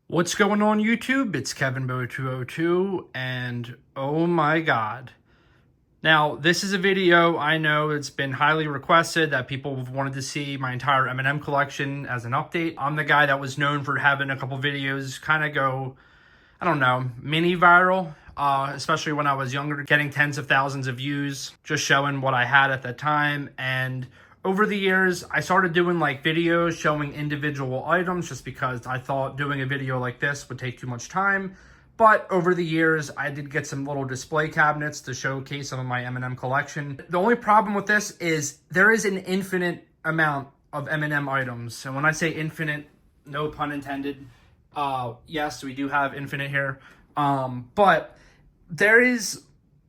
What's going on YouTube? It's KevinBo202 and oh my god. Now, this is a video I know it's been highly requested that people have wanted to see my entire Eminem collection as an update. I'm the guy that was known for having a couple videos kind of go, I don't know, mini viral, especially when I was younger, getting tens of thousands of views, just showing what I had at the time. And over the years, I started doing like videos showing individual items just because I thought doing a video like this would take too much time. But over the years, I did get some little display cabinets to showcase some of my Eminem collection. The only problem with this is there is an infinite amount of Eminem items. And when I say infinite, no pun intended, yes, we do have infinite here. But there is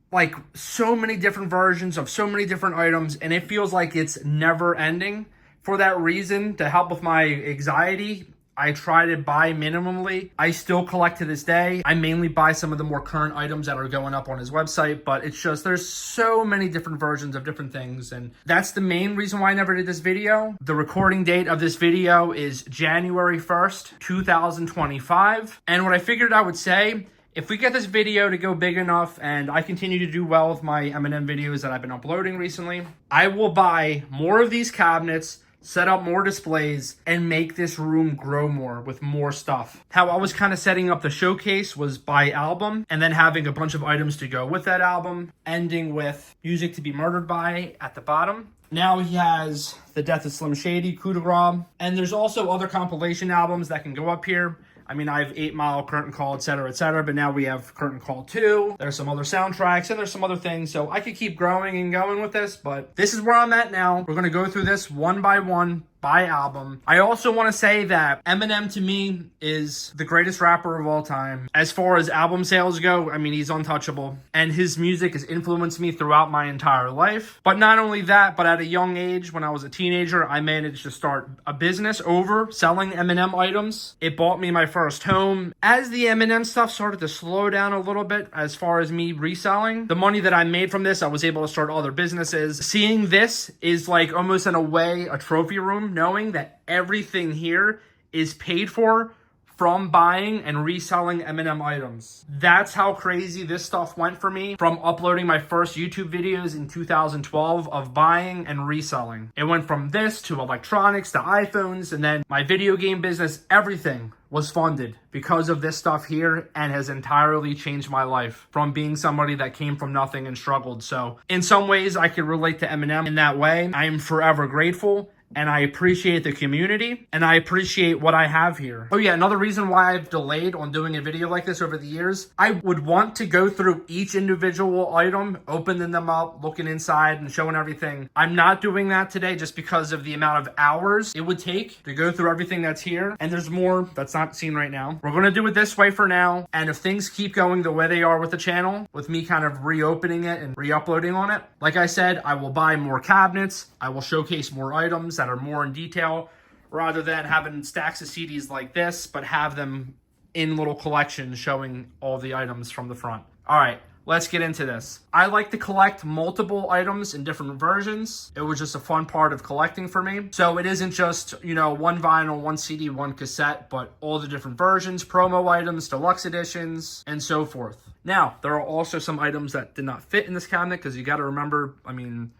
like so many different versions of so many different items, and it feels like it's never ending. For that reason, to help with my anxiety, I try to buy minimally. I still collect to this day. I mainly buy some of the more current items that are going up on his website, but it's just there's so many different versions of different things, and that's the main reason why I never did this video. The recording date of this video is January 1st, 2025, and what I figured I would say, if we get this video to go big enough and I continue to do well with my Eminem videos that I've been uploading recently, I will buy more of these cabinets, set up more displays, and make this room grow more with more stuff. How I was kind of setting up the showcase was by album, and then having a bunch of items to go with that album, ending with Music to be Murdered By at the bottom. Now he has The Death of Slim Shady, Coup de Grace, and there's also other compilation albums that can go up here. I mean, I have 8 Mile, Curtain Call, etc., but now we have Curtain Call 2. There's some other soundtracks, and there's some other things, so I could keep growing and going with this, but this is where I'm at now. We're going to go through this one by one, by album. I also want to say that Eminem, to me, is the greatest rapper of all time. As far as album sales go, I mean, he's untouchable, and his music has influenced me throughout my entire life. But not only that, but at a young age, when I was a teenager, I managed to start a business over selling Eminem items. It bought me my first home. As the Eminem stuff started to slow down a little bit as far as me reselling, the money that I made from this, I was able to start other businesses. Seeing this is like almost in a way a trophy room, knowing that everything here is paid for from buying and reselling Eminem items. That's how crazy this stuff went for me from uploading my first YouTube videos in 2012 of buying and reselling. It went from this to electronics to iPhones, and then my video game business, everything was funded because of this stuff here, and has entirely changed my life from being somebody that came from nothing and struggled. So in some ways I could relate to Eminem in that way. I am forever grateful, and I appreciate the community, and I appreciate what I have here. Oh yeah, another reason why I've delayed on doing a video like this over the years, I would want to go through each individual item, opening them up, looking inside, and showing everything. I'm not doing that today just because of the amount of hours it would take to go through everything that's here, and there's more that's not seen right now. We're gonna do it this way for now, and if things keep going the way they are with the channel, with me kind of reopening it and re-uploading on it, like I said, I will buy more cabinets, I will showcase more items that are more in detail, rather than having stacks of CDs like this, but have them in little collections showing all the items from the front. All right, let's get into this. I like to collect multiple items in different versions. It was just a fun part of collecting for me. So it isn't just, you know, one vinyl, one CD, one cassette, but all the different versions, promo items, deluxe editions, and so forth. Now, there are also some items that did not fit in this cabinet, because you got to remember, I mean,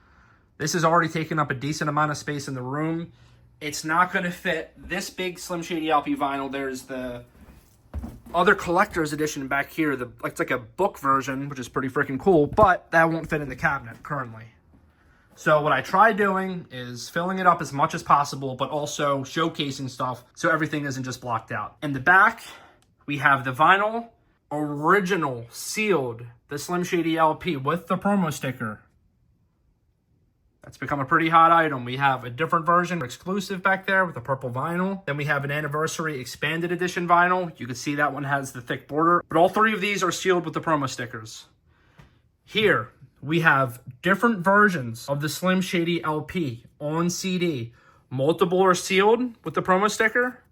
this has already taken up a decent amount of space in the room. It's not going to fit this big Slim Shady LP vinyl. There's the other collector's edition back here. It's like a book version, which is pretty freaking cool, but that won't fit in the cabinet currently. So what I try doing is filling it up as much as possible, but also showcasing stuff so everything isn't just blocked out. In the back, we have the vinyl, original, sealed, the Slim Shady LP with the promo sticker. That's become a pretty hot item. We have a different version, exclusive back there with the purple vinyl. Then we have an anniversary expanded edition vinyl. You can see that one has the thick border. But all three of these are sealed with the promo stickers. Here, we have different versions of the Slim Shady LP on CD. Multiple are sealed with the promo sticker.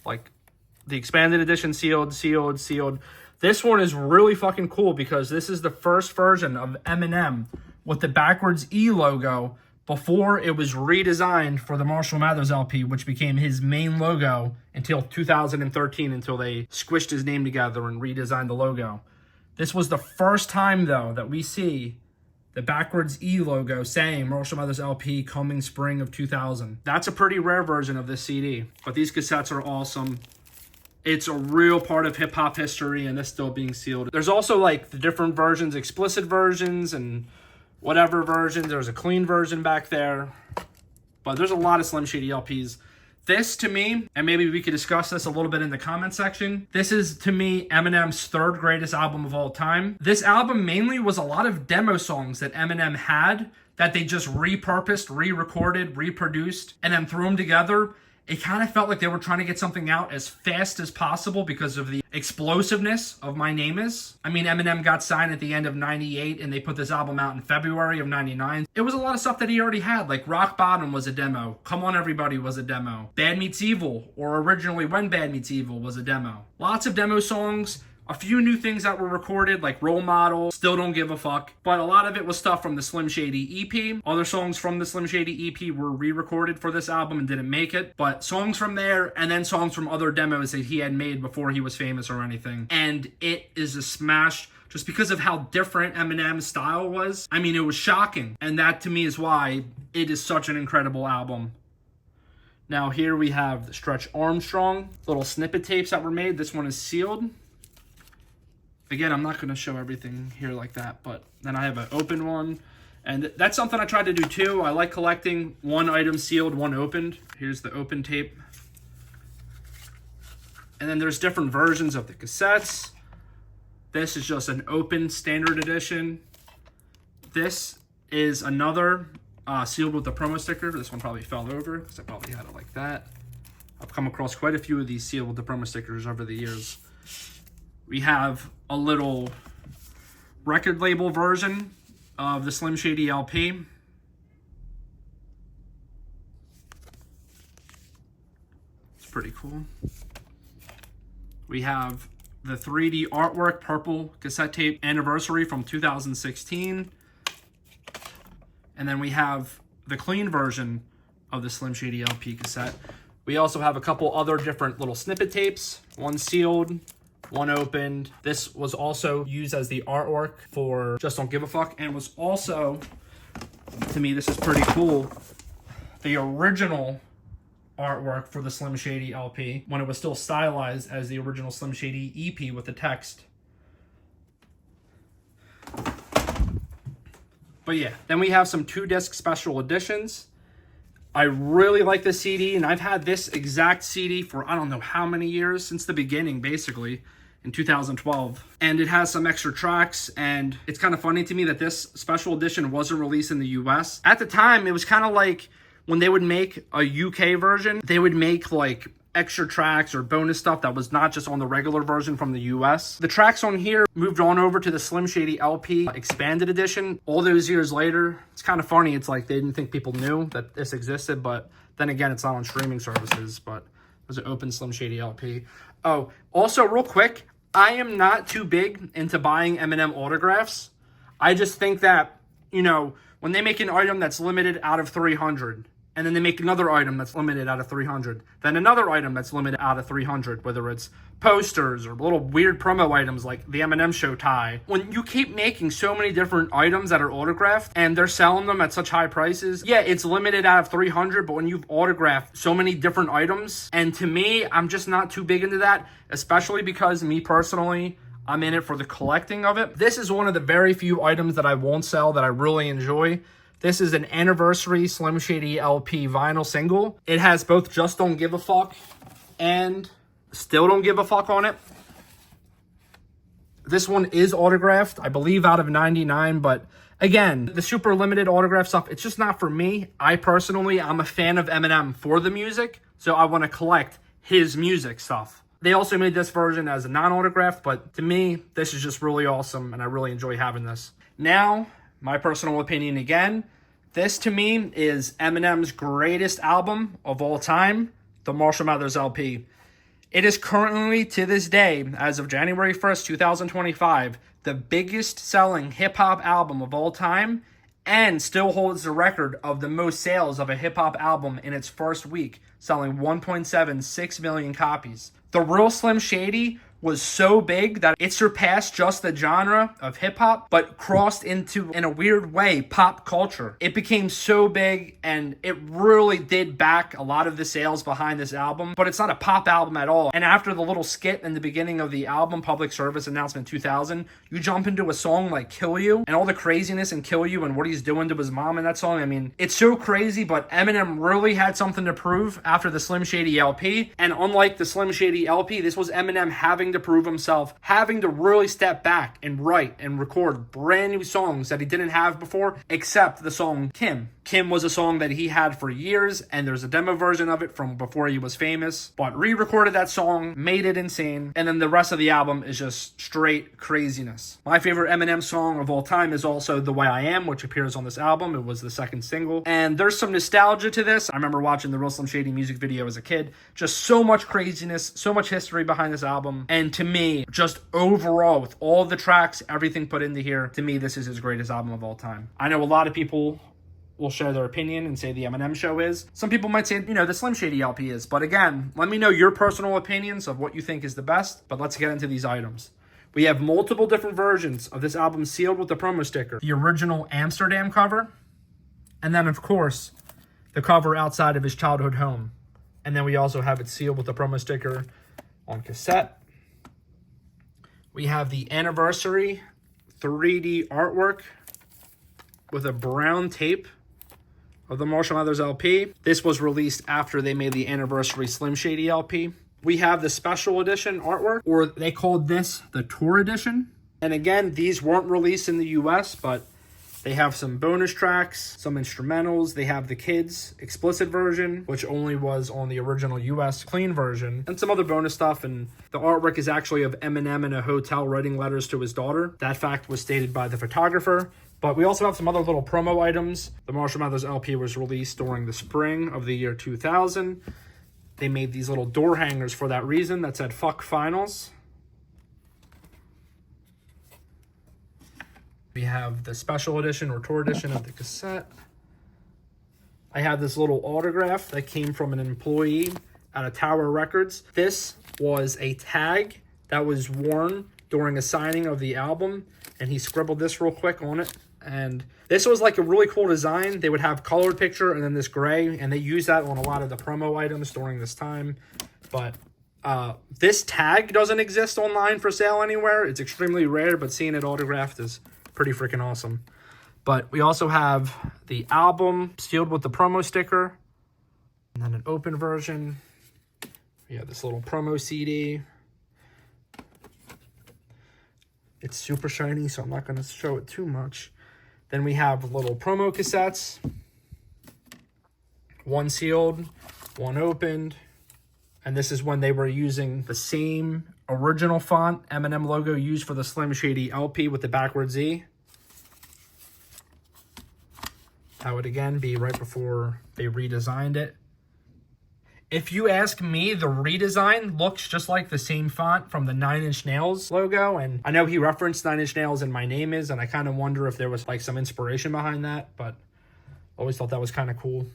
Like the expanded edition sealed, sealed, sealed. This one is really fucking cool because this is the first version of Eminem with the backwards E logo, before it was redesigned for the Marshall Mathers LP, which became his main logo until 2013, until they squished his name together and redesigned the logo. This was the first time, though, that we see the backwards E logo saying Marshall Mathers LP coming spring of 2000. That's a pretty rare version of this CD, but these cassettes are awesome. It's a real part of hip-hop history, and this still being sealed. There's also like the different versions, explicit versions and whatever versions. There's a clean version back there, but there's a lot of Slim Shady LPs. This, to me, and maybe we could discuss this a little bit in the comment section, this is, to me, Eminem's third greatest album of all time. This album mainly was a lot of demo songs that Eminem had that they just repurposed, re-recorded, reproduced, and then threw them together. It kind of felt like they were trying to get something out as fast as possible because of the explosiveness of My Name Is. I mean, Eminem got signed at the end of 98 and they put this album out in February of 99. It was a lot of stuff that he already had, like Rock Bottom was a demo, Come On Everybody was a demo, Bad Meets Evil, or originally When Bad Meets Evil, was a demo. Lots of demo songs. A few new things that were recorded, like Role Model, Still Don't Give a Fuck. But a lot of it was stuff from the Slim Shady EP. Other songs from the Slim Shady EP were re-recorded for this album and didn't make it. But songs from there, and then songs from other demos that he had made before he was famous or anything. And it is a smash just because of how different Eminem's style was. I mean, it was shocking. And that, to me, is why it is such an incredible album. Now, here we have the Stretch Armstrong little snippet tapes that were made. This one is sealed. Again, I'm not going to show everything here like that, but then I have an open one. And that's something I tried to do too. I like collecting one item sealed, one opened. Here's the open tape. And then there's different versions of the cassettes. This is just an open standard edition. This is another sealed with the promo sticker. This one probably fell over because I probably had it like that. I've come across quite a few of these sealed with the promo stickers over the years. We have a little record label version of the Slim Shady LP. It's pretty cool. We have the 3D artwork purple cassette tape anniversary from 2016. And then we have the clean version of the Slim Shady LP cassette. We also have a couple other different little snippet tapes, one sealed, one opened. This was also used as the artwork for Just Don't Give a Fuck, and was also, to me, this is pretty cool, the original artwork for the Slim Shady LP when it was still stylized as the original Slim Shady EP with the text. But yeah, then we have some 2-disc special editions. I really like this CD, and I've had this exact CD for I don't know how many years, since the beginning, basically, in 2012. And it has some extra tracks, and it's kind of funny to me that this special edition wasn't released in the US. At the time, it was kind of like when they would make a UK version, they would make like extra tracks or bonus stuff that was not just on the regular version from the US. The tracks on here moved on over to the Slim Shady LP expanded edition all those years later. It's kind of funny. It's like they didn't think people knew that this existed, but then again, it's not on streaming services, but there's an open Slim Shady LP. Oh, also real quick, I am not too big into buying Eminem autographs. I just think that, you know, when they make an item that's limited out of 300, and then they make another item that's limited out of 300, then another item that's limited out of 300, whether it's posters or little weird promo items like the Eminem Show tie. When you keep making so many different items that are autographed and they're selling them at such high prices, yeah, it's limited out of 300, but when you've autographed so many different items, and to me, I'm just not too big into that, especially because me personally, I'm in it for the collecting of it. This is one of the very few items that I won't sell that I really enjoy. This is an anniversary Slim Shady LP vinyl single. It has both Just Don't Give a Fuck and Still Don't Give a Fuck on it. This one is autographed, I believe out of 99, but again, the super limited autograph stuff, it's just not for me. I'm a fan of Eminem for the music, so I want to collect his music stuff. They also made this version as a non-autographed, but to me, this is just really awesome, and I really enjoy having this. Now, my personal opinion again, this to me is Eminem's greatest album of all time, the Marshall Mathers LP. It is currently, to this day, as of January 1st, 2025, the biggest selling hip-hop album of all time, and still holds the record of the most sales of a hip-hop album in its first week, selling 1.76 million copies. The Real Slim Shady was so big that it surpassed just the genre of hip-hop, but crossed into, in a weird way, pop culture. It became so big, and it really did back a lot of the sales behind this album, but it's not a pop album at all. And after the little skit in the beginning of the album, Public Service Announcement 2000, you jump into a song like Kill You, and all the craziness in Kill You and what he's doing to his mom in that song. I mean, it's so crazy, but Eminem really had something to prove after the Slim Shady LP, and unlike the Slim Shady LP, this was Eminem having to prove himself, having to really step back and write and record brand new songs that he didn't have before, except the song Kim. Kim was a song that he had for years, and there's a demo version of it from before he was famous, but re-recorded that song, made it insane, and then the rest of the album is just straight craziness. My favorite Eminem song of all time is also The Way I Am, which appears on this album. It was the second single, and there's some nostalgia to this. I remember watching the Real Slim Shady music video as a kid. Just so much craziness, so much history behind this album, and to me, just overall, with all the tracks, everything put into here, to me, this is his greatest album of all time. I know a lot of people will share their opinion and say the Eminem Show is. Some people might say, the Slim Shady LP is. But again, let me know your personal opinions of what you think is the best. But let's get into these items. We have multiple different versions of this album sealed with the promo sticker. The original Amsterdam cover. And then, of course, the cover outside of his childhood home. And then we also have it sealed with the promo sticker on cassette. We have the anniversary 3D artwork with a brown tape of the Marshall Mathers LP. This was released after they made the anniversary Slim Shady LP. We have the special edition artwork, or they called this the tour edition. And again, these weren't released in the US, but they have some bonus tracks, some instrumentals. They have the kids' explicit version, which only was on the original US clean version, and some other bonus stuff. And the artwork is actually of Eminem in a hotel writing letters to his daughter. That fact was stated by the photographer. But we also have some other little promo items. The Marshall Mathers LP was released during the spring of the year 2000. They made these little door hangers for that reason that said "Fuck Finals." We have the special edition or tour edition of the cassette. I have this little autograph that came from an employee at a Tower Records. This was a tag that was worn during a signing of the album, and he scribbled this real quick on it. And this was like a really cool design. They would have colored picture and then this gray, and they used that on a lot of the promo items during this time. But this tag doesn't exist online for sale anywhere. It's extremely rare, but seeing it autographed is pretty freaking awesome. But we also have the album sealed with the promo sticker, and then an open version. We have this little promo CD. It's super shiny, so I'm not going to show it too much. Then we have little promo cassettes. One sealed, one opened. And this is when they were using the same original font Eminem logo used for the Slim Shady LP with the backward Z. That would again be right before they redesigned it. If you ask me, the redesign looks just like the same font from the 9 Inch Nails logo. And I know he referenced 9 Inch Nails in My Name Is, and I kind of wonder if there was like some inspiration behind that, but always thought that was kind of cool.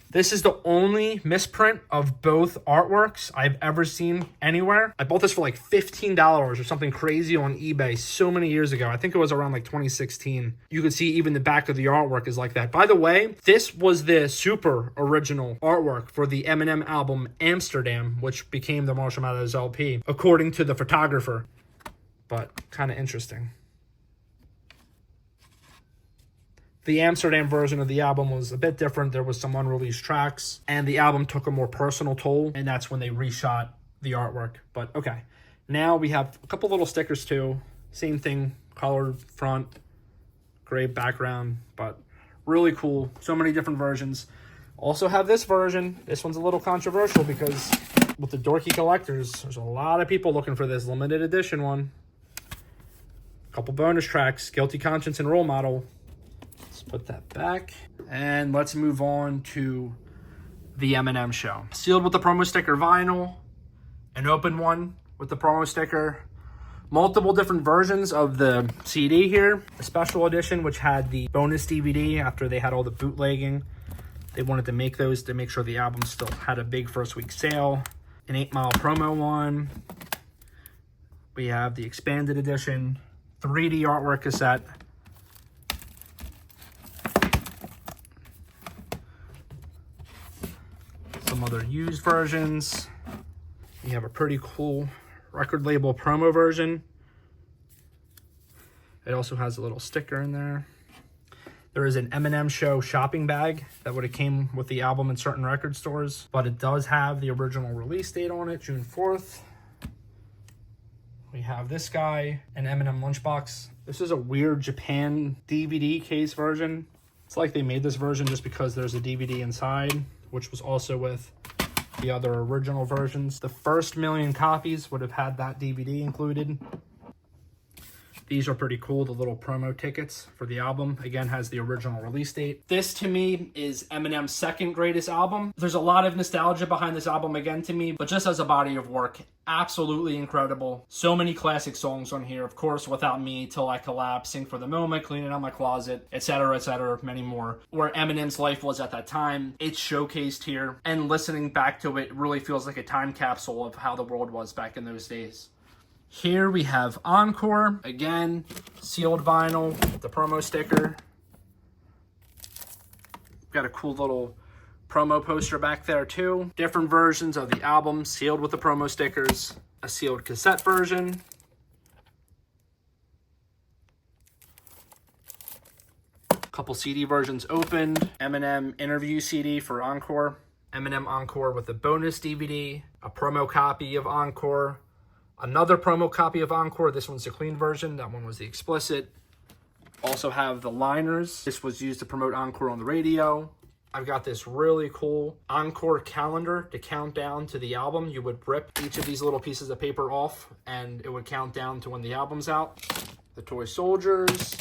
This is the only misprint of both artworks I've ever seen anywhere. I bought this for like $15 or something crazy on eBay so many years ago. I think it was around like 2016. You can see even the back of the artwork is like that. By the way, this was the super original artwork for the Eminem album Amsterdam, which became the Marshall Mathers LP, according to the photographer. But kind of interesting. The Amsterdam version of the album was a bit different. There was some unreleased tracks, and the album took a more personal toll, and that's when they reshot the artwork. But okay, now we have a couple little stickers too. Same thing, colored front, gray background, but really cool. So many different versions. Also have this version. This one's a little controversial because with the dorky collectors, there's a lot of people looking for this limited edition one. A couple bonus tracks, Guilty Conscience and Role Model. Put that back, and let's move on to the Eminem Show. Sealed with the promo sticker vinyl, an open one with the promo sticker, Multiple different versions of the CD here. The special edition, which had the bonus DVD after they had all the bootlegging. They wanted to make those to make sure the album still had a big first week sale. An 8 Mile promo one. We have the expanded edition, 3D artwork cassette. Some other used versions. We have a pretty cool record label promo version. It also has a little sticker in there. There is an Eminem Show shopping bag that would have came with the album in certain record stores, but it does have the original release date on it, June 4th. We have this guy, an Eminem lunchbox. This is a weird Japan DVD case version. It's like they made this version just because there's a DVD inside, which was also with the other original versions. The first 1,000,000 copies would have had that DVD included. These are pretty cool, the little promo tickets for the album. Again, has the original release date. This, to me, is Eminem's second greatest album. There's a lot of nostalgia behind this album, again, to me, but just as a body of work, absolutely incredible. So many classic songs on here. Of course, Without Me, Till I Collapse, Sing for the Moment, Cleaning Out My Closet, etc., many more. Where Eminem's life was at that time, it's showcased here. And listening back to it really feels like a time capsule of how the world was back in those days. Here we have Encore, again, sealed vinyl, the promo sticker. Got a cool little promo poster back there too. Different versions of the album, sealed with the promo stickers. A sealed cassette version. Couple CD versions opened. Eminem interview CD for Encore. Eminem Encore with a bonus DVD. A promo copy of Encore. Another promo copy of Encore. This one's the clean version. That one was the explicit. Also have the liners. This was used to promote Encore on the radio. I've got this really cool Encore calendar to count down to the album. You would rip each of these little pieces of paper off and it would count down to when the album's out. The Toy Soldiers,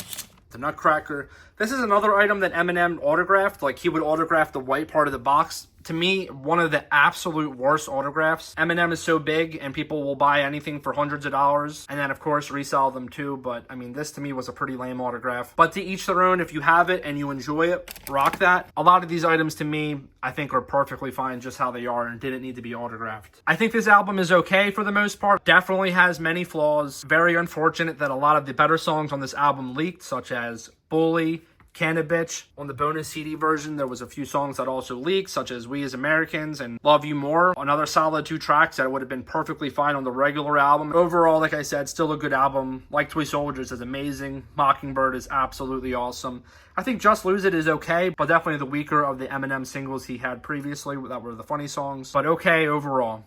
the Nutcracker. This is another item that Eminem autographed. Like, he would autograph the white part of the box. To me, one of the absolute worst autographs. Eminem is so big and people will buy anything for hundreds of dollars and then of course resell them too, but I mean, this to me was a pretty lame autograph. But to each their own. If you have it and you enjoy it, rock that. A lot of these items to me, I think are perfectly fine just how they are and didn't need to be autographed. I think this album is okay for the most part. Definitely has many flaws. Very unfortunate that a lot of the better songs on this album leaked, such as Bully, Canna Bitch. On the bonus CD version, there was a few songs that also leaked, such as We As Americans and Love You More. Another solid 2 tracks that would have been perfectly fine on the regular album. Overall, like I said, still a good album. Like Toy Soldiers is amazing. Mockingbird is absolutely awesome. I think Just Lose It is okay, but definitely the weaker of the Eminem singles he had previously that were the funny songs. But okay overall.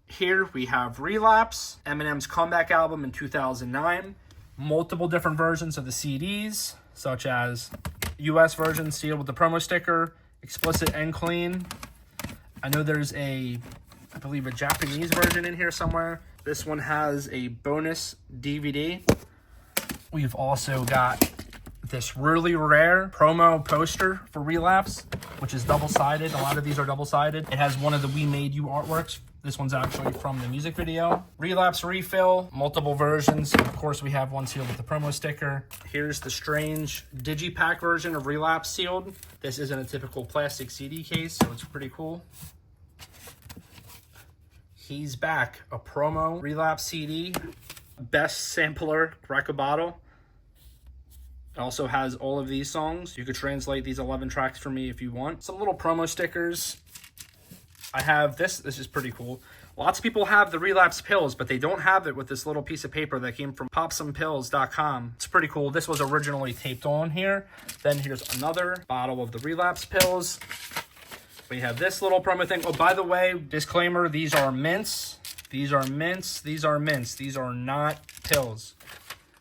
Here we have Relapse, Eminem's comeback album in 2009. Multiple different versions of the CDs, such as US version sealed with the promo sticker, explicit and clean. I know there's I believe a Japanese version in here somewhere. This one has a bonus DVD. We've also got this really rare promo poster for Relapse, which is double-sided. A lot of these are double-sided. It has one of the We Made You artworks. This one's actually from the music video. Relapse refill, multiple versions. Of course, we have one sealed with the promo sticker. Here's the strange digipack version of Relapse sealed. This isn't a typical plastic CD case, so it's pretty cool. He's Back, a promo Relapse CD. Best sampler record bottle. It also has all of these songs. You could translate these 11 tracks for me if you want. Some little promo stickers. I have this. This is pretty cool. Lots of people have the Relapse pills, but they don't have it with this little piece of paper that came from popsomepills.com. It's pretty cool. This was originally taped on here. Then here's another bottle of the Relapse pills. We have this little promo thing. Oh, by the way, disclaimer, these are mints. These are mints. These are mints. These are not pills.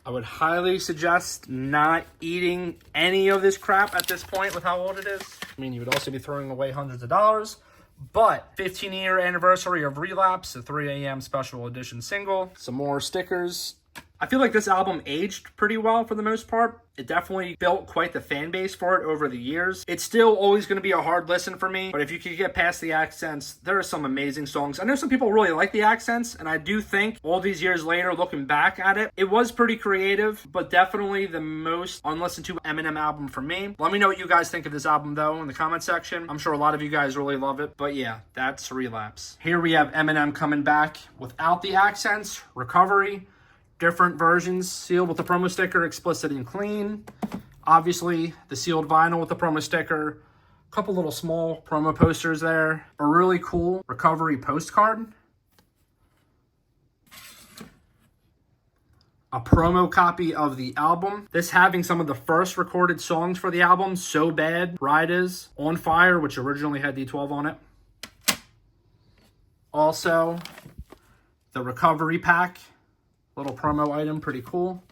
I would highly suggest not eating any of this crap at this point with how old it is. I mean, you would also be throwing away hundreds of dollars. But 15-year anniversary of Relapse, a 3 a.m. special edition single. Some more stickers. I feel like this album aged pretty well for the most part. It definitely built quite the fan base for it over the years. It's still always going to be a hard listen for me, but if you could get past the accents, there are some amazing songs. I know some people really like the accents, and I do think all these years later, looking back at it, it was pretty creative, but definitely the most unlistened to Eminem album for me. Let me know what you guys think of this album, though, in the comment section. I'm sure a lot of you guys really love it, but yeah, that's Relapse. Here we have Eminem coming back without the accents, Recovery. Different versions, sealed with the promo sticker, explicit and clean. Obviously, the sealed vinyl with the promo sticker. A couple little small promo posters there. A really cool Recovery postcard. A promo copy of the album. This having some of the first recorded songs for the album. So Bad, Ride Is, On Fire, which originally had D12 on it. Also, the Recovery pack. Little promo item, pretty cool.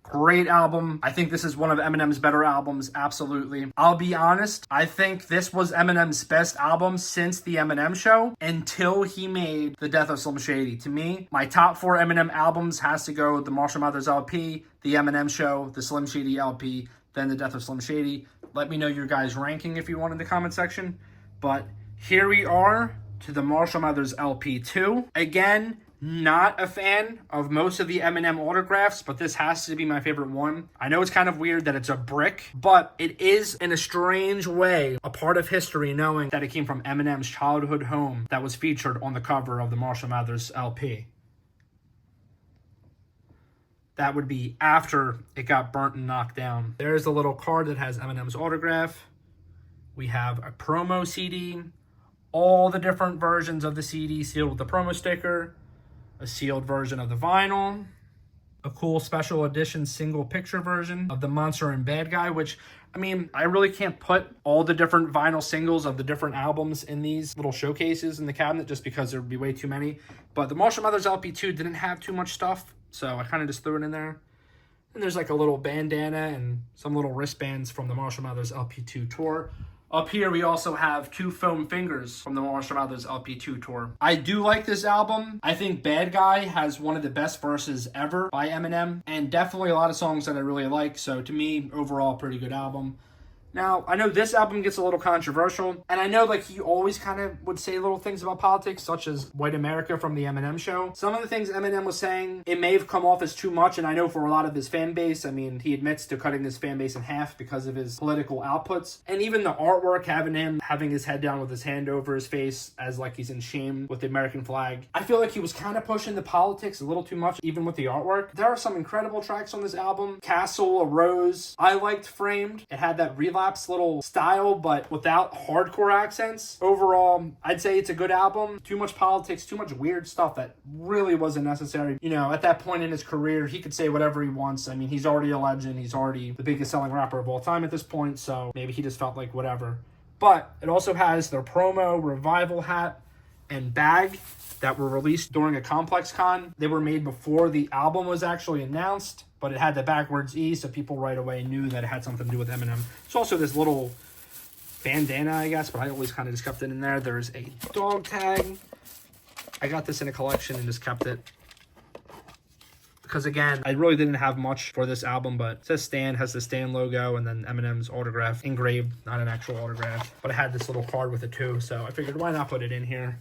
Great album. I think this is one of Eminem's better albums, absolutely. I'll be honest, I think this was Eminem's best album since the Eminem Show until he made The Death of Slim Shady. To me, my top 4 Eminem albums has to go the Marshall Mathers LP, the Eminem Show, the Slim Shady LP, then The Death of Slim Shady. Let me know your guys' ranking if you want in the comment section. But here we are to the Marshall Mathers LP2. Again, not a fan of most of the Eminem autographs, but this has to be my favorite one. I know it's kind of weird that it's a brick, but it is, in a strange way, a part of history knowing that it came from Eminem's childhood home that was featured on the cover of the Marshall Mathers LP. That would be after it got burnt and knocked down. There's a little card that has Eminem's autograph. We have a promo CD, all the different versions of the CD sealed with the promo sticker, a sealed version of the vinyl, a cool special edition single picture version of the Monster and Bad Guy, which, I mean, I really can't put all the different vinyl singles of the different albums in these little showcases in the cabinet just because there would be way too many. But the Marshall Mathers LP2 didn't have too much stuff, so I kind of just threw it in there. And there's like a little bandana and some little wristbands from the Marshall Mathers LP2 tour. Up here, we also have 2 foam fingers from the Marshall Mathers LP2 tour. I do like this album. I think Bad Guy has one of the best verses ever by Eminem, and definitely a lot of songs that I really like. So to me, overall, pretty good album. Now, I know this album gets a little controversial, and I know like he always kind of would say little things about politics, such as White America from the Eminem Show. Some of the things Eminem was saying, it may have come off as too much, and I know for a lot of his fan base, I mean, he admits to cutting his fan base in half because of his political outputs. And even the artwork, having him having his head down with his hand over his face as like he's in shame with the American flag. I feel like he was kind of pushing the politics a little too much, even with the artwork. There are some incredible tracks on this album. Castle, A Rose. I liked Framed. It had that Relapse little style, but without hardcore accents. Overall, I'd say it's a good album. Too much politics, too much weird stuff that really wasn't necessary. You know, at that point in his career, he could say whatever he wants. I mean, he's already a legend. He's already the biggest selling rapper of all time at this point, so maybe he just felt like whatever. But it also has their promo Revival hat and bag that were released during a Complex Con. They were made before the album was actually announced, but it had the backwards E, so people right away knew that it had something to do with Eminem. There's also this little bandana, I guess, but I always kind of just kept it in there. There's a dog tag. I got this in a collection and just kept it. Because again, I really didn't have much for this album, but it says Stan, has the Stan logo, and then Eminem's autograph engraved, not an actual autograph. But I had this little card with it too, so I figured why not put it in here.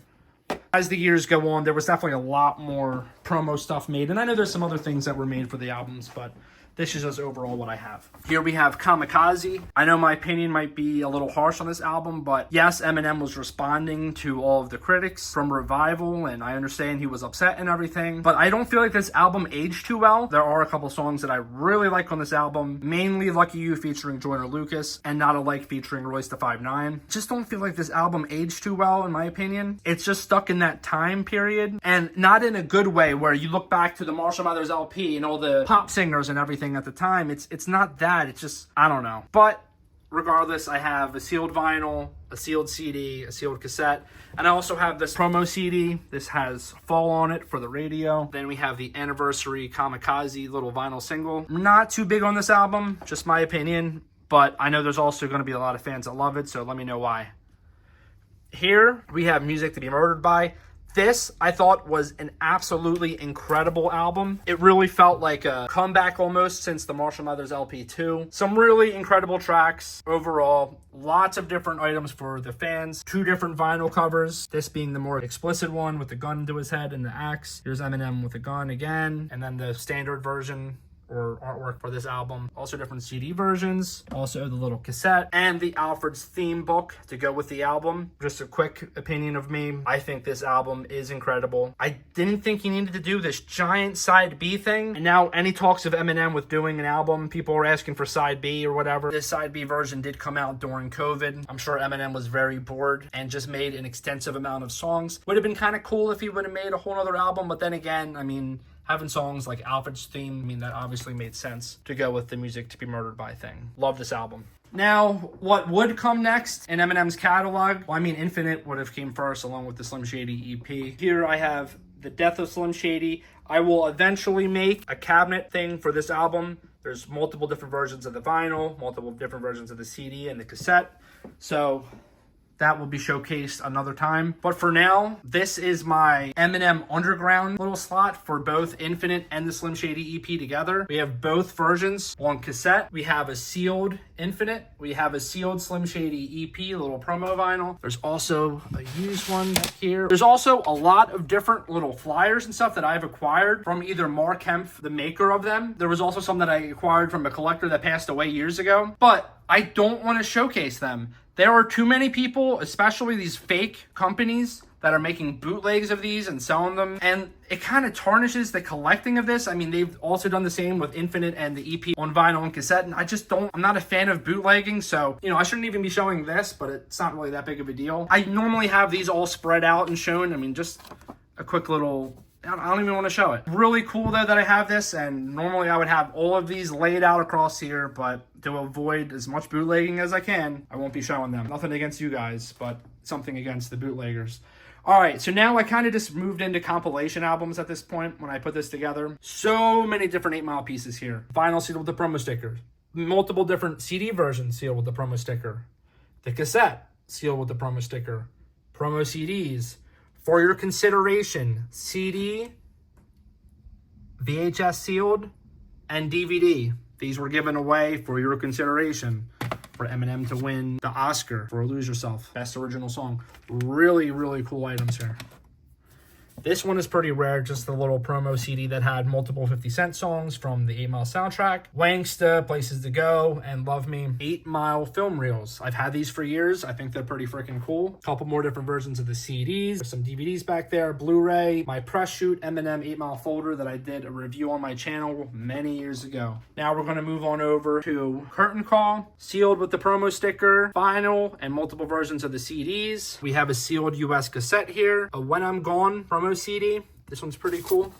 As the years go on, there was definitely a lot more promo stuff made. And I know there's some other things that were made for the albums, but this is just overall what I have. Here we have Kamikaze. I know my opinion might be a little harsh on this album, but yes, Eminem was responding to all of the critics from Revival, and I understand he was upset and everything, but I don't feel like this album aged too well. There are a couple songs that I really like on this album, mainly Lucky You featuring Joyner Lucas, and Not Alike featuring Royce da 5'9". Just don't feel like this album aged too well, in my opinion. It's just stuck in that time period, and not in a good way where you look back to the Marshall Mathers LP and all the pop singers and everything at the time. It's not that. It's just, I don't know. But regardless, I have a sealed vinyl, a sealed CD, a sealed cassette, and I also have this promo CD. This has Fall on it for the radio. Then we have the anniversary Kamikaze little vinyl single. Not too big on this album, just my opinion, but I know there's also going to be a lot of fans that love it, so let me know why. Here we have Music to Be Murdered By. This, I thought, was an absolutely incredible album. It really felt like a comeback almost since the Marshall Mathers LP2. Some really incredible tracks overall. Lots of different items for the fans. 2 different vinyl covers. This being the more explicit one with the gun to his head and the axe. Here's Eminem with a gun again. And then the standard version or artwork for this album. Also different CD versions, also the little cassette, and the Alfred's theme book to go with the album. Just a quick opinion of me. I think this album is incredible. I didn't think he needed to do this giant side B thing. And now any talks of Eminem with doing an album, people are asking for side B or whatever. This side B version did come out during COVID. I'm sure Eminem was very bored and just made an extensive amount of songs. Would have been kind of cool if he would have made a whole other album, but then again, I mean, having songs like Alfred's theme, I mean, that obviously made sense to go with the Music to Be Murdered By thing. Love this album. Now, what would come next in Eminem's catalog? Well, I mean, Infinite would have came first along with the Slim Shady EP. Here I have The Death of Slim Shady. I will eventually make a cabinet thing for this album. There's multiple different versions of the vinyl, multiple different versions of the CD and the cassette. So that will be showcased another time. But for now, this is my Eminem Underground little slot for both Infinite and the Slim Shady EP together. We have both versions on cassette. We have a sealed Infinite. We have a sealed Slim Shady EP, little promo vinyl. There's also a used one back here. There's also a lot of different little flyers and stuff that I've acquired from either Mark Kempf, the maker of them. There was also some that I acquired from a collector that passed away years ago. But I don't want to showcase them. There are too many people, especially these fake companies, that are making bootlegs of these and selling them. And it kind of tarnishes the collecting of this. I mean, they've also done the same with Infinite and the EP on vinyl and cassette. And I'm not a fan of bootlegging. So, you know, I shouldn't even be showing this, but it's not really that big of a deal. I normally have these all spread out and shown. I mean, just a quick little, I don't even want to show it. Really cool though that I have this, and normally I would have all of these laid out across here, but to avoid as much bootlegging as I can, I won't be showing them. Nothing against you guys, but something against the bootleggers. All right, so now I kind of just moved into compilation albums at this point when I put this together. So many different 8 Mile pieces here. Vinyl sealed with the promo sticker. Multiple different CD versions sealed with the promo sticker. The cassette sealed with the promo sticker. Promo CDs. For your consideration, CD, VHS sealed, and DVD. These were given away for your consideration for Eminem to win the Oscar for Lose Yourself, Best Original Song. Really, really cool items here. This one is pretty rare, just the little promo CD that had multiple 50 Cent songs from the 8 Mile soundtrack. Wangsta, Places to Go, and Love Me. 8 Mile film reels. I've had these for years. I think they're pretty freaking cool. A couple more different versions of the CDs. There's some DVDs back there. Blu-ray. My press shoot Eminem 8 Mile folder that I did a review on my channel many years ago. Now we're going to move on over to Curtain Call. Sealed with the promo sticker, vinyl, and multiple versions of the CDs. We have a sealed US cassette here. A When I'm Gone promo CD. This one's pretty cool.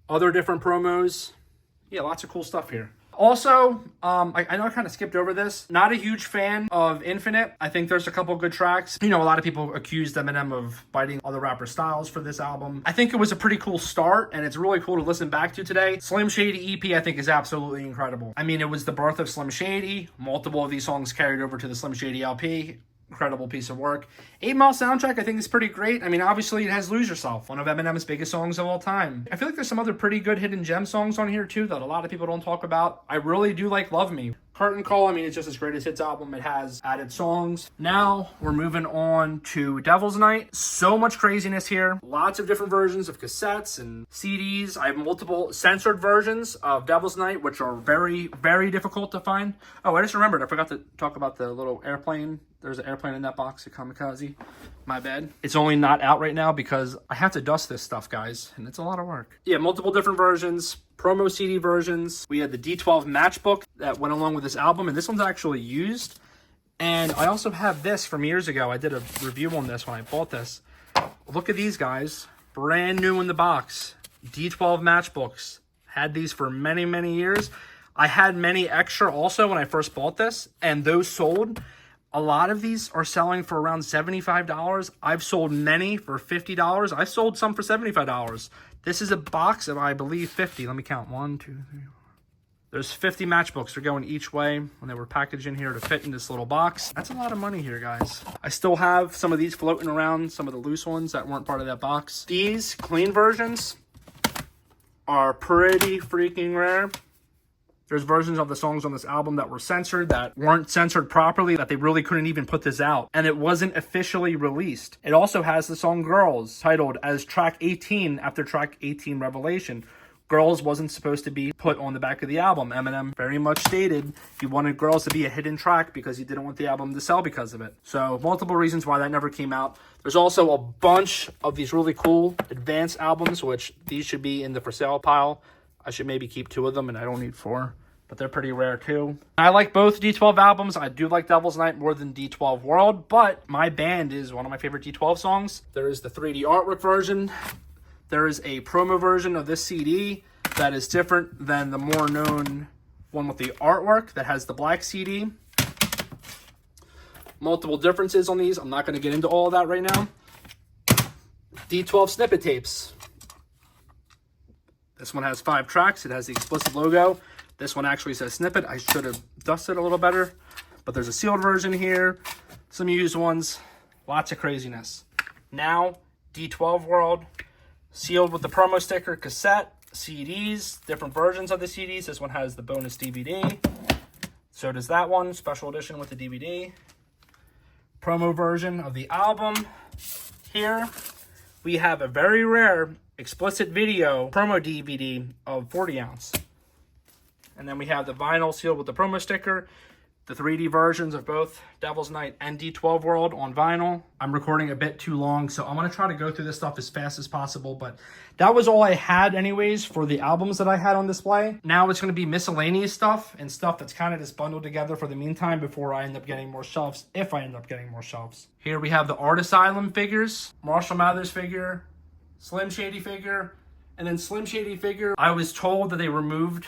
Other different promos. Yeah, lots of cool stuff here. Also, I know I kind of skipped over this. Not a huge fan of Infinite. I think there's a couple good tracks. You know, a lot of people accused Eminem of biting other rapper styles for this album. I think it was a pretty cool start, and it's really cool to listen back to today. Slim Shady EP, I think, is absolutely incredible. I mean, it was the birth of Slim Shady. Multiple of these songs carried over to the Slim Shady LP. Incredible piece of work. 8 Mile soundtrack, I think, is pretty great. I mean, obviously, it has Lose Yourself, one of Eminem's biggest songs of all time. I feel like there's some other pretty good hidden gem songs on here, too, that a lot of people don't talk about. I really do like Love Me. Curtain Call, I mean, it's just his greatest hits album. It has added songs. Now, we're moving on to Devil's Night. So much craziness here. Lots of different versions of cassettes and CDs. I have multiple censored versions of Devil's Night, which are very, very difficult to find. Oh, I just remembered. I forgot to talk about the little airplane. There's an airplane in that box, a Kamikaze. My bad. It's only not out right now because I have to dust this stuff, guys, and it's a lot of work. Yeah, multiple different versions. Promo CD versions. We had the D12 matchbook that went along with this album, and this one's actually used. And I also have this from years ago. I did a review on this when I bought this. Look at these guys. Brand new in the box. D12 matchbooks. Had these for many, many years. I had many extra also when I first bought this, and those sold. A lot of these are selling for around $75. I've sold many for $50. I've sold some for $75. This is a box of, I believe, 50. Let me count. 1, 2, 3, 4. There's 50 matchbooks. They're going each way, and they were packaged in here to fit in this little box. That's a lot of money here, guys. I still have some of these floating around, some of the loose ones that weren't part of that box. These clean versions are pretty freaking rare. There's versions of the songs on this album that were censored, that weren't censored properly, that they really couldn't even put this out. And it wasn't officially released. It also has the song Girls, titled as track 18 after track 18 Revelation. Girls wasn't supposed to be put on the back of the album. Eminem very much stated he wanted Girls to be a hidden track because he didn't want the album to sell because of it. So multiple reasons why that never came out. There's also a bunch of these really cool advanced albums, which these should be in the for sale pile. I should maybe keep 2 of them, and I don't need 4. But they're pretty rare too. I like both D12 albums. I do like Devil's Night more than D12 World, but My Band is one of my favorite D12 songs. There is the 3D artwork version. There is a promo version of this CD that is different than the more known one with the artwork that has the black CD. Multiple differences on these. I'm not going to get into all of that right now. D12 snippet tapes. This one has 5 tracks. It has the explicit logo. This one actually says snippet. I should have dusted a little better. But there's a sealed version here. Some used ones. Lots of craziness. Now, D12 World. Sealed with the promo sticker, cassette, CDs, different versions of the CDs. This one has the bonus DVD. So does that one. Special edition with the DVD. Promo version of the album. Here, we have a very rare explicit video promo DVD of 40 ounce. And then we have the vinyl sealed with the promo sticker, the 3D versions of both Devil's Night and D12 World on vinyl. I'm recording a bit too long, so I'm going to try to go through this stuff as fast as possible. But that was all I had anyways for the albums that I had on display. Now it's going to be miscellaneous stuff and stuff that's kind of just bundled together for the meantime before I end up getting more shelves, if I end up getting more shelves. Here we have the Art Asylum figures, Marshall Mathers figure, Slim Shady figure, and then Slim Shady figure. I was told that they removed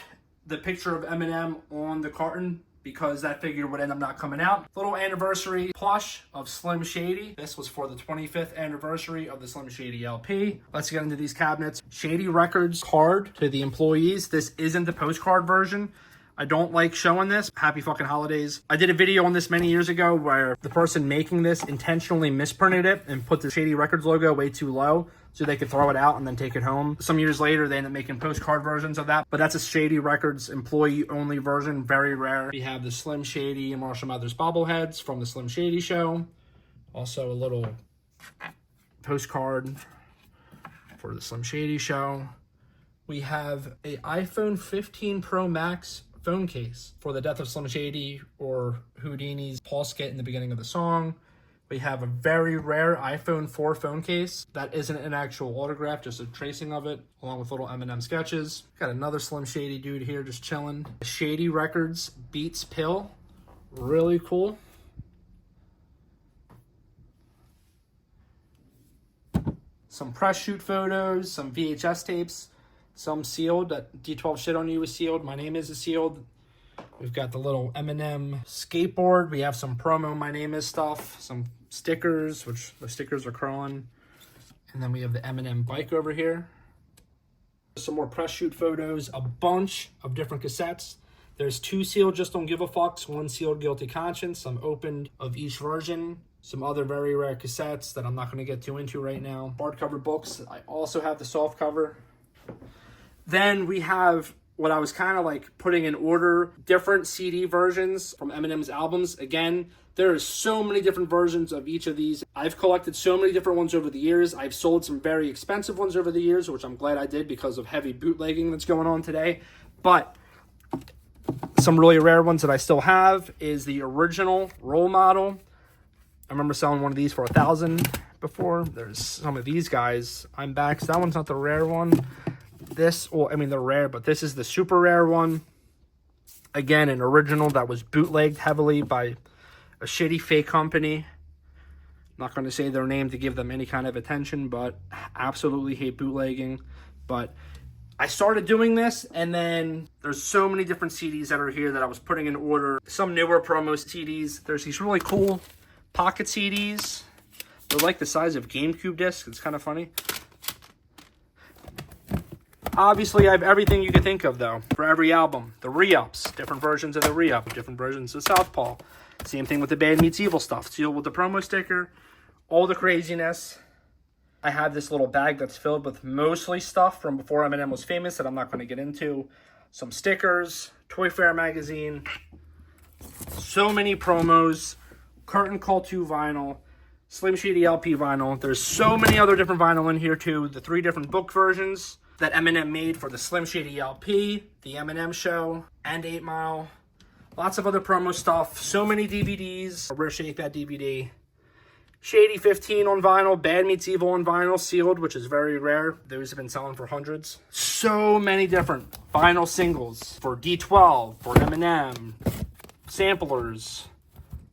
the picture of Eminem on the carton because that figure would end up not coming out. Little anniversary plush of Slim Shady. This was for the 25th anniversary of the Slim Shady LP. Let's get into these cabinets. Shady Records card to the employees. This isn't the postcard version. I don't like showing this. Happy fucking holidays. I did a video on this many years ago where the person making this intentionally misprinted it and put the Shady Records logo way too low so they could throw it out and then take it home. Some years later, they ended up making postcard versions of that, but that's a Shady Records employee-only version, very rare. We have the Slim Shady and Marshall Mathers bobbleheads from the Slim Shady Show. Also a little postcard for the Slim Shady Show. We have a iPhone 15 Pro Max phone case for the death of Slim Shady or Houdini's pulse kit in the beginning of the song. We have a very rare iPhone 4 phone case that isn't an actual autograph, just a tracing of it, along with little Eminem sketches. Got another Slim Shady dude here just chilling. Shady Records Beats pill. Really cool. Some press shoot photos, some VHS tapes. Some sealed. That D12 Shit on You is sealed. My Name Is sealed. We've got the little Eminem skateboard. We have some promo My Name Is stuff. Some stickers, which the stickers are curling. And then we have the Eminem bike over here. Some more press shoot photos. A bunch of different cassettes. There's 2 sealed Just Don't Give a Fucks. 1 sealed Guilty Conscience. Some opened of each version. Some other very rare cassettes that I'm not going to get too into right now. Hardcover books. I also have the soft cover. Then we have what I was kind of like putting in order, different CD versions from Eminem's albums. Again, there are so many different versions of each of these. I've collected so many different ones over the years. I've sold some very expensive ones over the years, which I'm glad I did because of heavy bootlegging that's going on today. But some really rare ones that I still have is the original Role Model. I remember selling one of these for $1,000 before. There's some of these guys. I'm back. So that one's not the rare one. This, well, I mean, they're rare, but this is the super rare one. Again, an original that was bootlegged heavily by a shitty fake company. Not going to say their name to give them any kind of attention, but absolutely hate bootlegging. But I started doing this, and then there's so many different CDs that are here that I was putting in order. Some newer promo CDs. There's these really cool pocket CDs. They're like the size of GameCube discs. It's kind of funny. Obviously, I have everything you could think of, though, for every album. The re-ups, different versions of the re-up, different versions of Southpaw. Same thing with the Bad Meets Evil stuff. Sealed with the promo sticker, all the craziness. I have this little bag that's filled with mostly stuff from before Eminem was famous that I'm not going to get into. Some stickers, Toy Fair magazine, so many promos, Curtain Call 2 vinyl, Slim Shady LP vinyl. There's so many other different vinyl in here, too. The 3 different book versions that Eminem made for the Slim Shady LP, the Eminem Show, and 8 Mile. Lots of other promo stuff. So many DVDs. A rare shake that DVD. Shady 15 on vinyl. Bad Meets Evil on vinyl. Sealed, which is very rare. Those have been selling for hundreds. So many different vinyl singles for D12, for Eminem, samplers.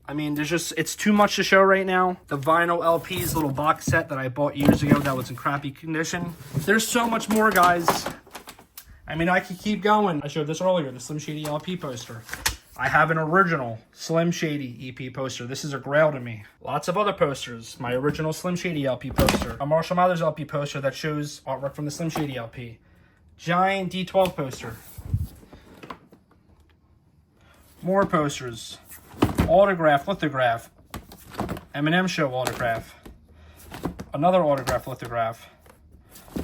I mean, it's too much to show right now. The vinyl LPs little box set that I bought years ago that was in crappy condition. There's so much more, guys. I mean, I could keep going. I showed this earlier, the Slim Shady LP poster. I have an original Slim Shady EP poster. This is a grail to me. Lots of other posters. My original Slim Shady LP poster. A Marshall Mathers LP poster that shows artwork from the Slim Shady LP. Giant D12 poster. More posters. Autograph, lithograph. Eminem Show autograph. Another autograph, lithograph.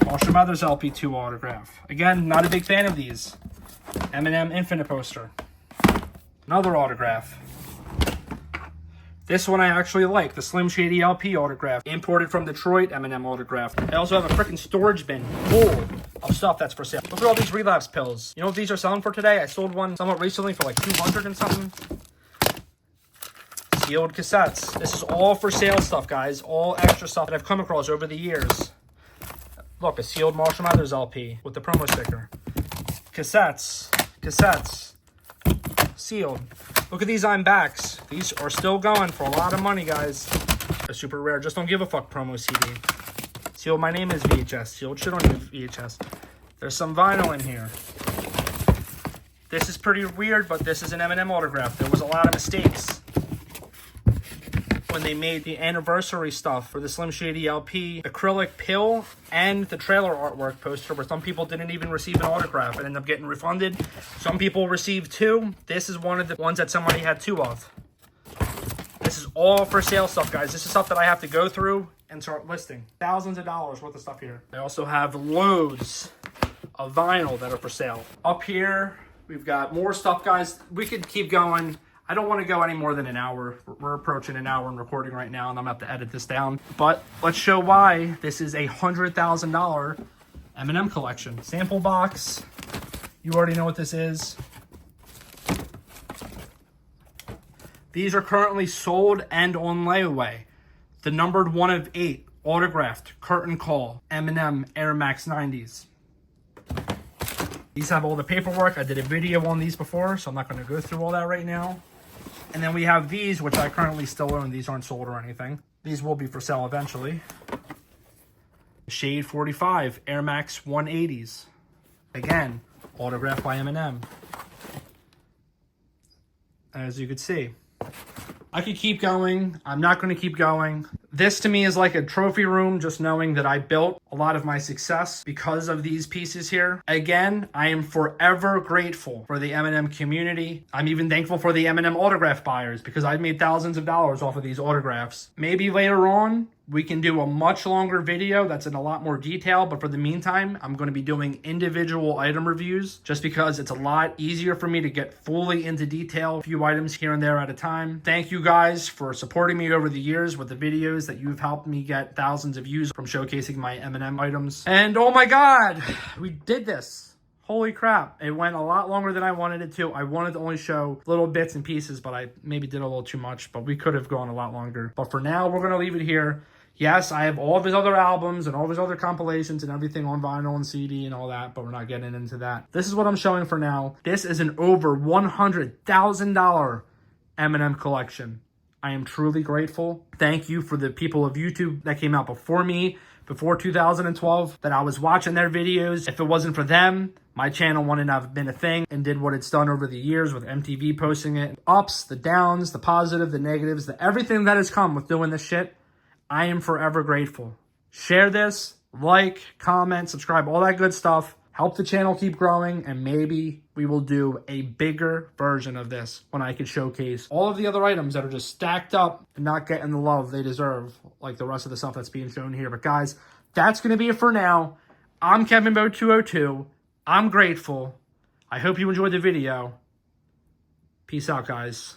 Marshall Mathers LP2 autograph. Again, not a big fan of these. Eminem Infinite poster. Another autograph. This one I actually like, the Slim Shady LP autograph. Imported from Detroit, Eminem autograph. I also have a freaking storage bin full of stuff that's for sale. Look at all these Relapse pills. You know what these are selling for today? I sold one somewhat recently for like 200 and something. Sealed cassettes. This is all for sale stuff, guys. All extra stuff that I've come across over the years. Look, a sealed Marshall Mathers LP with the promo sticker. Cassettes. Sealed. Look at these I'm backs. These are still going for a lot of money, guys. They're super rare. Just don't give a fuck promo CD. Sealed My Name Is VHS. Sealed Shit on You VHS. There's some vinyl in here. This is pretty weird, but this is an Eminem autograph. There was a lot of mistakes when they made the anniversary stuff for the Slim Shady LP acrylic pill and the trailer artwork poster, where some people didn't even receive an autograph and ended up getting refunded. Some people received 2. This is one of the ones that somebody had 2 of. This is all for sale stuff, guys. This is stuff that I have to go through and start listing. Thousands of dollars worth of stuff here. I also have loads of vinyl that are for sale. Up here, we've got more stuff, guys. We could keep going. I don't want to go any more than an hour. We're approaching an hour in recording right now, and I'm going to have to edit this down. But let's show why this is a $100,000 Eminem collection. Sample box. You already know what this is. These are currently sold and on layaway. The numbered 1 of 8, autographed, curtain call, Eminem Air Max 90s. These have all the paperwork. I did a video on these before, so I'm not going to go through all that right now. And then we have these, which I currently still own. These aren't sold or anything. These will be for sale eventually. Shade 45, Air Max 180s. Again, autographed by Eminem. As you could see. I could keep going. I'm not going to keep going. This to me is like a trophy room, just knowing that I built a lot of my success because of these pieces here. Again, I am forever grateful for the Eminem community. I'm even thankful for the Eminem autograph buyers because I've made thousands of dollars off of these autographs. Maybe later on, we can do a much longer video that's in a lot more detail, but for the meantime, I'm going to be doing individual item reviews just because it's a lot easier for me to get fully into detail, a few items here and there at a time. Thank you guys for supporting me over the years with the videos that you've helped me get thousands of views from showcasing my Eminem items. And oh my God, we did this. Holy crap. It went a lot longer than I wanted it to. I wanted to only show little bits and pieces, but I maybe did a little too much, but we could have gone a lot longer. But for now, we're going to leave it here. Yes, I have all of his other albums and all of his other compilations and everything on vinyl and CD and all that, but we're not getting into that. This is what I'm showing for now. This is an over $100,000 Eminem collection. I am truly grateful. Thank you for the people of YouTube that came out before me, before 2012, that I was watching their videos. If it wasn't for them, my channel wouldn't have been a thing and did what it's done over the years with MTV posting it. Ups, the downs, the positive, the negatives, the everything that has come with doing this shit. I am forever grateful. Share this, like, comment, subscribe, all that good stuff. help the channel keep growing, and maybe we will do a bigger version of this when I can showcase all of the other items that are just stacked up and not getting the love they deserve, like the rest of the stuff that's being shown here. But guys, that's going to be it for now. I'm KevinBo202. I'm grateful. I hope you enjoyed the video. Peace out, guys.